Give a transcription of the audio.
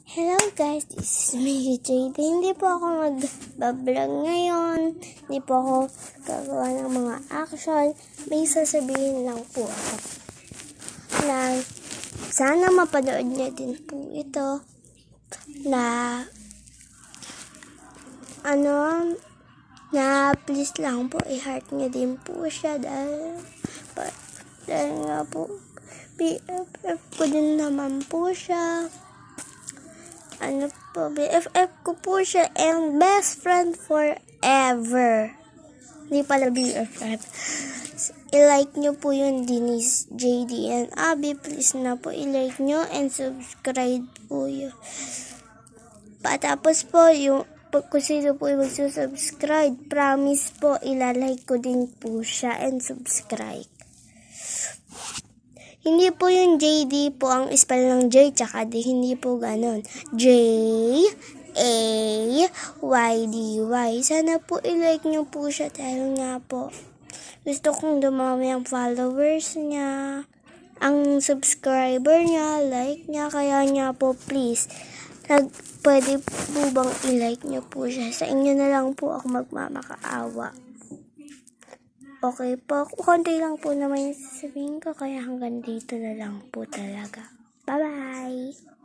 Hello guys, this is me, JD. Hindi po ako mag-vlog ngayon. Hindi po ako gagawa ng mga action. May sasabihin lang po ako. Na sana mapanood niya din po ito. Na please lang po i-heart niya din po siya dahil nga po BFF ko din naman po siya. BFF ko po siya and best friend forever. Hindi pala BFF. I-like nyo po yung Denise, JD, and Abby. Please na po i-like nyo and subscribe po yun. Patapos po kung sino po yung magsusubscribe, promise po ilalike ko din po siya and subscribe. Hindi po yung JD po ang spell ng J tsaka D. Hindi po ganon. JAYDY. Sana po i-like nyo po siya dahil nga po gusto kong dumami ang followers niya, ang subscriber niya, like niya. Kaya niya po please, pwede po bang i-like nyo po siya? Sa inyo na lang po ako magmamakaawa. Okay po, konti lang po naman yung sasabihin ko, kaya hanggang dito na lang po talaga. Bye-bye!